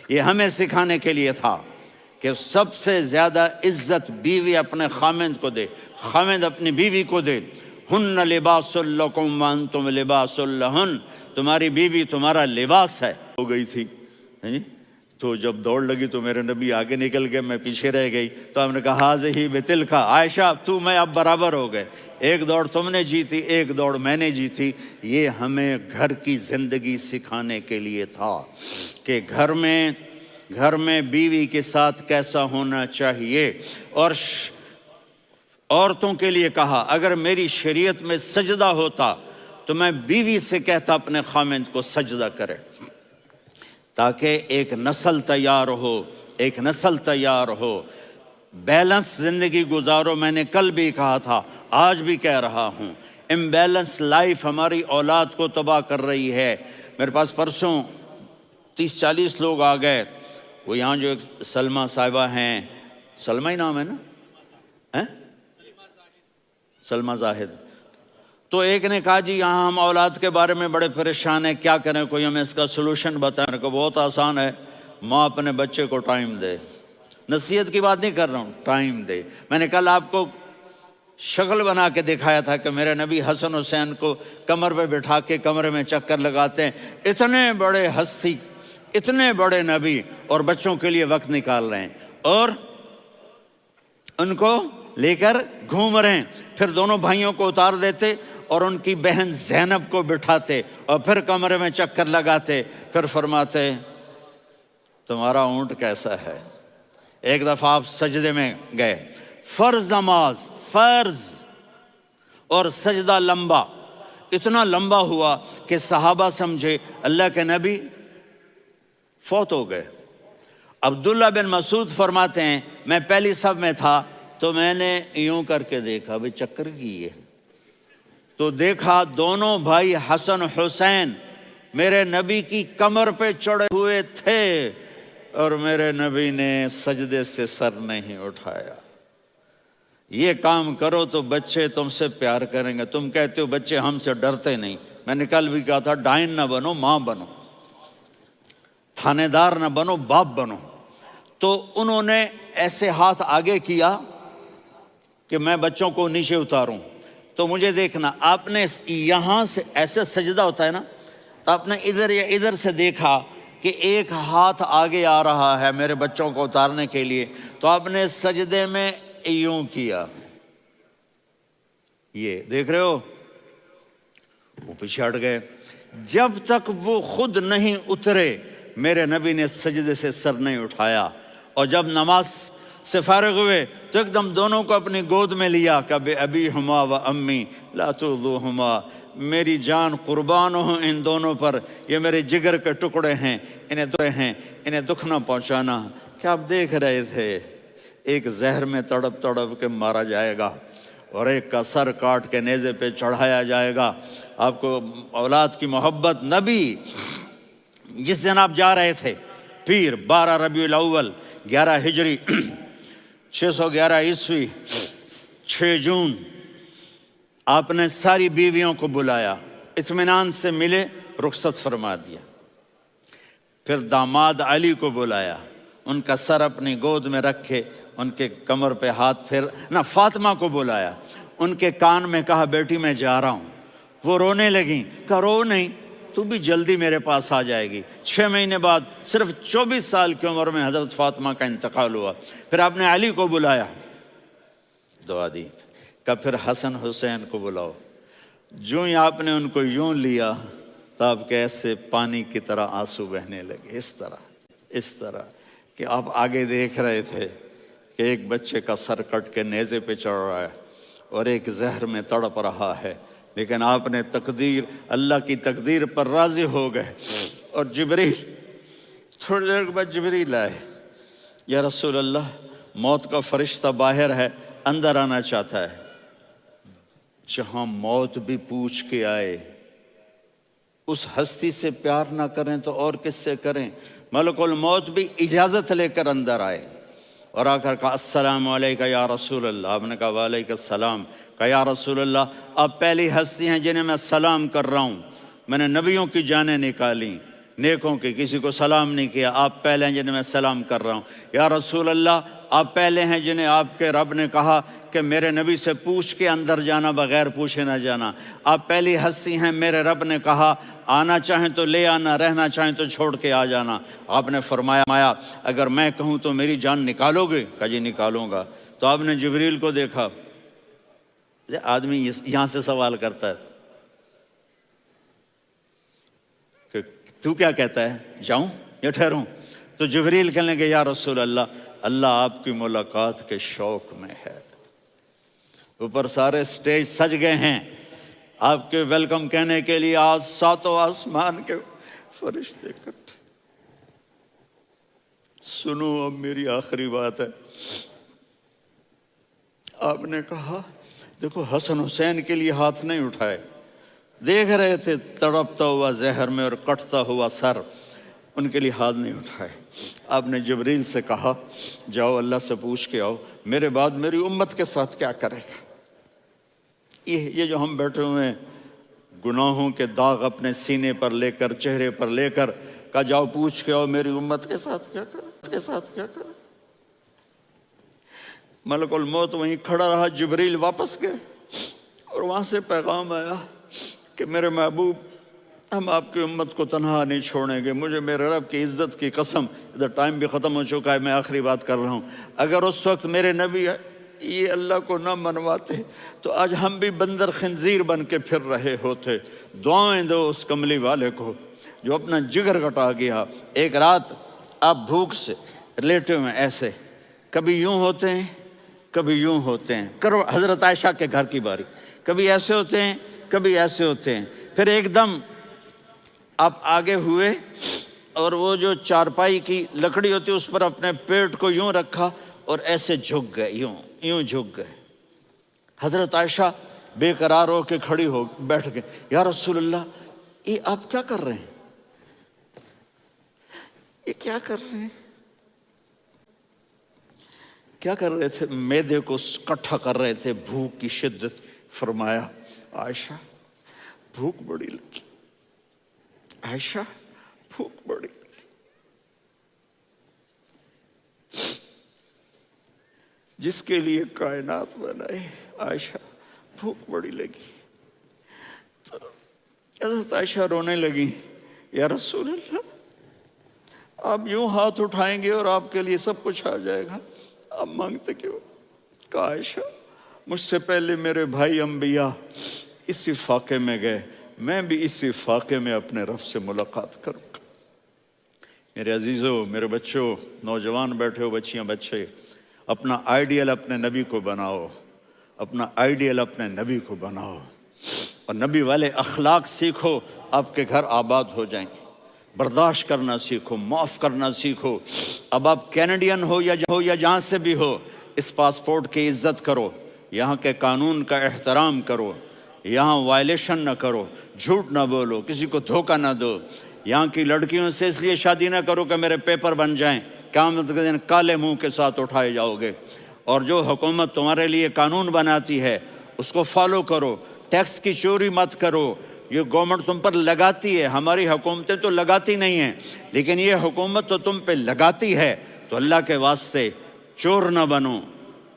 یہ ہمیں سکھانے کے لیے تھا کہ سب سے زیادہ عزت بیوی اپنے خاوند کو دے، خاوند اپنی بیوی کو دے۔ ہن لباس لکم وانتم لباس لہن، تمہاری بیوی تمہارا لباس ہے۔ ہو گئی تھی تو جب دوڑ لگی تو میرے نبی آگے نکل گئے، میں پیچھے رہ گئی، تو ہم نے کہا ہاذہ بتلک، عائشہ تو میں اب برابر ہو گئے، ایک دوڑ تم نے جیتی ایک دوڑ میں نے جیتی۔ یہ ہمیں گھر کی زندگی سکھانے کے لیے تھا کہ گھر میں بیوی کے ساتھ کیسا ہونا چاہیے۔ اور عورتوں کے لیے کہا اگر میری شریعت میں سجدہ ہوتا تو میں بیوی سے کہتا اپنے خاوند کو سجدہ کرے، تاکہ ایک نسل تیار ہو، بیلنس زندگی گزارو۔ میں نے کل بھی کہا تھا، آج بھی کہہ رہا ہوں، امبیلنس لائف ہماری اولاد کو تباہ کر رہی ہے۔ میرے پاس پرسوں 30-40 لوگ آ گئے، وہ یہاں جو ایک سلمہ صاحبہ ہیں، سلمہ ہی نام ہے نا، سلمہ زاہد، تو ایک نے کہا جی یہاں ہم اولاد کے بارے میں بڑے پریشان ہیں، کیا کریں، کوئی ہمیں اس کا سلوشن بتائیں۔ کہ بہت آسان ہے، ماں اپنے بچے کو ٹائم دے، نصیحت کی بات نہیں کر رہا ہوں، ٹائم دے۔ میں نے کل آپ کو شکل بنا کے دکھایا تھا کہ میرے نبی حسن حسین کو کمر پہ بٹھا کے کمرے میں چکر لگاتے ہیں، اتنے بڑے ہستی، اتنے بڑے نبی، اور بچوں کے لیے وقت نکال رہے ہیں اور ان کو لے کر گھوم رہے ہیں۔ پھر دونوں بھائیوں کو اتار دیتے اور ان کی بہن زینب کو بٹھاتے اور پھر کمرے میں چکر لگاتے، پھر فرماتے تمہارا اونٹ کیسا ہے۔ ایک دفعہ آپ سجدے میں گئے، فرض نماز، فرض، اور سجدہ لمبا، اتنا لمبا ہوا کہ صحابہ سمجھے اللہ کے نبی فوت ہو گئے۔ عبداللہ بن مسعود فرماتے ہیں میں پہلی صف میں تھا تو میں نے یوں کر کے دیکھا، بھئی چکر کی ہے، تو دیکھا دونوں بھائی حسن حسین میرے نبی کی کمر پہ چڑھے ہوئے تھے اور میرے نبی نے سجدے سے سر نہیں اٹھایا۔ یہ کام کرو تو بچے تم سے پیار کریں گے۔ تم کہتے ہو بچے ہم سے ڈرتے نہیں، میں نے کل بھی کہا تھا ڈائن نہ بنو، ماں بنو، تھانے دار نہ بنو، باپ بنو۔ تو انہوں نے ایسے ہاتھ آگے کیا کہ میں بچوں کو نیچے اتاروں، تو مجھے دیکھنا، آپ نے یہاں سے ایسے سجدہ ہوتا ہے نا، تو آپ نے ادھر یا ادھر سے دیکھا کہ ایک ہاتھ آگے آ رہا ہے میرے بچوں کو اتارنے کے لیے، تو آپ نے سجدے میں یوں کیا، یہ دیکھ رہے ہو، وہ پیچھے ہٹ گئے۔ جب تک وہ خود نہیں اترے میرے نبی نے سجدے سے سر نہیں اٹھایا۔ اور جب نماز سے فارغ ہوئے تو ایک دم دونوں کو اپنی گود میں لیا کہ بے ابی ہما و امی لا تؤذوہما، میری جان قربان ہوں ان دونوں پر، یہ میرے جگر کے ٹکڑے ہیں، انہیں دکھ نہ پہنچانا۔ کیا آپ دیکھ رہے تھے ایک زہر میں تڑپ تڑپ کے مارا جائے گا اور ایک کا سر کاٹ کے نیزے پہ چڑھایا جائے گا۔ آپ کو اولاد کی محبت، نبی جس دن آپ جا رہے تھے پیر 12 ربیع الاول 11 ہجری 611 عیسوی 6 جون، آپ نے ساری بیویوں کو بلایا، اطمینان سے ملے، رخصت فرما دیا۔ پھر داماد علی کو بلایا، ان کا سر اپنی گود میں رکھے، ان کے کمر پہ ہاتھ پھیر نہ، فاطمہ کو بلایا، ان کے کان میں کہا بیٹی میں جا رہا ہوں۔ وہ رونے لگیں، کہا رو نہیں، تو بھی جلدی میرے پاس آ جائے گی۔ 6 مہینے بعد صرف 24 سال کی عمر میں حضرت فاطمہ کا انتقال ہوا۔ پھر آپ نے علی کو بلایا، دعا دی، کہا پھر حسن حسین کو بلاؤ۔ جو ہی آپ نے ان کو یوں لیا تو آپ کے ایسے پانی کی طرح آنسو بہنے لگے، اس طرح کہ آپ آگے دیکھ رہے تھے کہ ایک بچے کا سر کٹ کے نیزے پہ چڑھ رہا ہے اور ایک زہر میں تڑپ رہا ہے، لیکن آپ نے تقدیر، اللہ کی تقدیر پر راضی ہو گئے۔ اور جبریل، تھوڑی دیر کے بعد جبریل آئے، یا رسول اللہ موت کا فرشتہ باہر ہے، اندر آنا چاہتا ہے۔ جہاں موت بھی پوچھ کے آئے، اس ہستی سے پیار نہ کریں تو اور کس سے کریں؟ ملک الموت بھی اجازت لے کر اندر آئے اور آ کر کہا السلام علیکہ یا رسول اللہ۔ آپ نے کہا وعلیکم السلام۔ کہا یا رسول اللہ آپ پہلی ہستی ہیں جنہیں میں سلام کر رہا ہوں، میں نے نبیوں کی جانیں نکالی، نیکوں کی، کسی کو سلام نہیں کیا، آپ پہلے ہیں جنہیں میں سلام کر رہا ہوں۔ یا رسول اللہ آپ پہلے ہیں جنہیں آپ کے رب نے کہا کہ میرے نبی سے پوچھ کے اندر جانا، بغیر پوچھے نہ جانا۔ آپ پہلی ہستی ہیں، میرے رب نے کہا آنا چاہیں تو لے آنا، رہنا چاہیں تو چھوڑ کے آ جانا۔ آپ نے فرمایا اگر میں کہوں تو میری جان نکالو گے؟ کہا جی نکالوں گا۔ تو آپ نے جبریل کو دیکھا، آدمی یہاں سے سوال کرتا ہے کہ تو کیا کہتا ہے، جاؤں یا ٹھہروں؟ تو جبریل کہنے لگے یا رسول اللہ، اللہ آپ کی ملاقات کے شوق میں ہے۔ اوپر سارے سٹیج سج گئے ہیں آپ کے ویلکم کہنے کے لیے، آج 7 آسمان کے فرشتے اکٹھے۔ سنو اب میری آخری بات ہے۔ آپ نے کہا دیکھو حسن حسین کے لیے ہاتھ نہیں اٹھائے، دیکھ رہے تھے تڑپتا ہوا زہر میں اور کٹتا ہوا سر، ان کے لیے ہاتھ نہیں اٹھائے۔ آپ نے جبریل سے کہا جاؤ اللہ سے پوچھ کے آؤ میرے بعد میری امت کے ساتھ کیا کرے گا۔ یہ جو ہم بیٹھے ہوئے ہیں گناہوں کے داغ اپنے سینے پر لے کر، چہرے پر لے کر، کہا جاؤ پوچھ کے آؤ میری امت کے ساتھ کیا کرے۔ ملک الموت وہیں کھڑا رہا، جبریل واپس گئے اور وہاں سے پیغام آیا کہ میرے محبوب ہم آپ کی امت کو تنہا نہیں چھوڑیں گے، مجھے میرے رب کی عزت کی قسم، ادھر ٹائم بھی ختم ہو چکا ہے، میں آخری بات کر رہا ہوں، اگر اس وقت میرے نبی یہ اللہ کو نہ منواتے تو آج ہم بھی بندر خنزیر بن کے پھر رہے ہوتے۔ دعائیں دو اس کملی والے کو جو اپنا جگر کٹا گیا۔ ایک رات آپ بھوک سے لیٹے ہوئے ایسے، کبھی یوں ہوتے ہیں کبھی یوں ہوتے ہیں، کرو حضرت عائشہ کے گھر کی باری، کبھی ایسے ہوتے ہیں کبھی ایسے ہوتے ہیں، پھر ایک دم آپ آگے ہوئے اور وہ جو چارپائی کی لکڑی ہوتی اس پر اپنے پیٹ کو یوں رکھا اور ایسے جھک گئے، یوں جھک گئے۔ حضرت عائشہ بے قرار ہو کے کھڑی ہو بیٹھ گئے، یا رسول اللہ یہ آپ کیا کر رہے ہیں، یہ کیا کر رہے ہیں؟ کیا کر رہے تھے؟ معدے کو اکٹھا کر رہے تھے، بھوک کی شدت۔ فرمایا عائشہ بھوک بڑی لگی، عائشہ بھوک بڑی لگی۔ جس کے لیے کائنات بنائے، عائشہ بھوک بڑی لگی۔ تو حضرت عائشہ رونے لگی، یا رسول اللہ آپ یوں ہاتھ اٹھائیں گے اور آپ کے لیے سب کچھ آ جائے گا، آپ مانگتے کیوں؟ کہا عائشہ مجھ سے پہلے میرے بھائی انبیاء اسی فاقے میں گئے، میں بھی اسی فاقے میں اپنے رب سے ملاقات کروں گا۔ میرے عزیزوں، میرے بچوں، نوجوان بیٹھے ہو، بچیاں بچے، اپنا آئیڈیل اپنے نبی کو بناؤ، اپنا آئیڈیل اپنے نبی کو بناؤ، اور نبی والے اخلاق سیکھو، آپ کے گھر آباد ہو جائیں گے۔ برداشت کرنا سیکھو، معاف کرنا سیکھو۔ اب آپ کینیڈین ہو یا جہاں سے بھی ہو، اس پاسپورٹ کی عزت کرو، یہاں کے قانون کا احترام کرو، یہاں وائلیشن نہ کرو، جھوٹ نہ بولو، کسی کو دھوکہ نہ دو۔ یہاں کی لڑکیوں سے اس لیے شادی نہ کرو کہ میرے پیپر بن جائیں، قیامت کے دن کالے منہ کے ساتھ اٹھائے جاؤ گے۔ اور جو حکومت تمہارے لیے قانون بناتی ہے اس کو فالو کرو، ٹیکس کی چوری مت کرو۔ یہ گورنمنٹ تم پر لگاتی ہے، ہماری حکومتیں تو لگاتی نہیں ہیں، لیکن یہ حکومت تو تم پہ لگاتی ہے، تو اللہ کے واسطے چور نہ بنو۔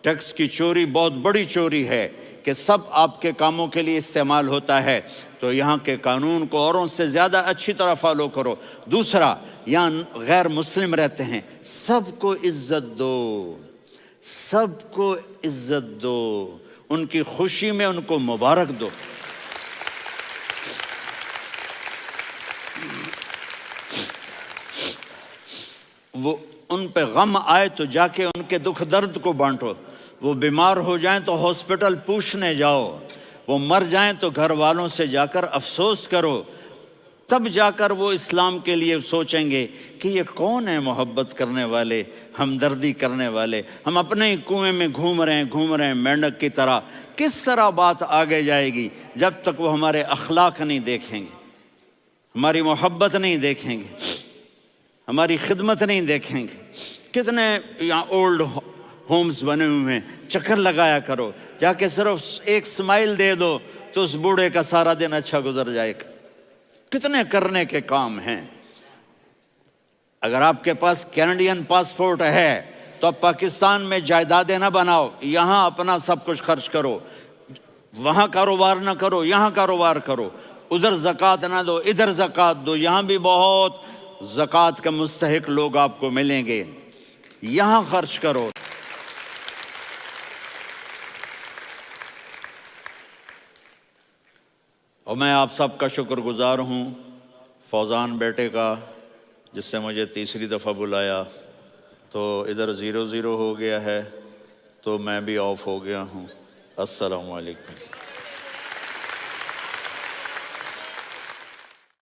ٹیکس کی چوری بہت بڑی چوری ہے کہ سب آپ کے کاموں کے لیے استعمال ہوتا ہے، تو یہاں کے قانون کو اوروں سے زیادہ اچھی طرح فالو کرو۔ دوسرا، یہاں غیر مسلم رہتے ہیں، سب کو عزت دو، سب کو عزت دو، ان کی خوشی میں ان کو مبارک دو۔ وہ ان پہ غم آئے تو جا کے ان کے دکھ درد کو بانٹو۔ وہ بیمار ہو جائیں تو ہاسپٹل پوچھنے جاؤ، وہ مر جائیں تو گھر والوں سے جا کر افسوس کرو، تب جا کر وہ اسلام کے لیے سوچیں گے کہ یہ کون ہے محبت کرنے والے، ہمدردی کرنے والے۔ ہم اپنے ہی کنویں میں گھوم رہے ہیں مینڈک کی طرح۔ کس طرح بات آگے جائے گی جب تک وہ ہمارے اخلاق نہیں دیکھیں گے، ہماری محبت نہیں دیکھیں گے، ہماری خدمت نہیں دیکھیں گے۔ کتنے یہاں اولڈ ہومز بنے ہوئے ہیں، چکر لگایا کرو، جا کے صرف ایک سمائل دے دو تو اس بوڑھے کا سارا دن اچھا گزر جائے گا۔ کتنے کرنے کے کام ہیں۔ اگر آپ کے پاس کینیڈین پاسپورٹ ہے تو اب پاکستان میں جائیدادیں نہ بناؤ، یہاں اپنا سب کچھ خرچ کرو، وہاں کاروبار نہ کرو، یہاں کاروبار کرو، ادھر زکوٰۃ نہ دو، ادھر زکوٰۃ دو، یہاں بھی بہت زکوٰۃ کے مستحق لوگ آپ کو ملیں گے، یہاں خرچ کرو۔ اور میں آپ سب کا شکر گزار ہوں، فوزان بیٹے کا، جس سے مجھے تیسری دفعہ بلایا، تو ادھر 0-0 ہو گیا ہے تو میں بھی آف ہو گیا ہوں۔ السلام علیکم۔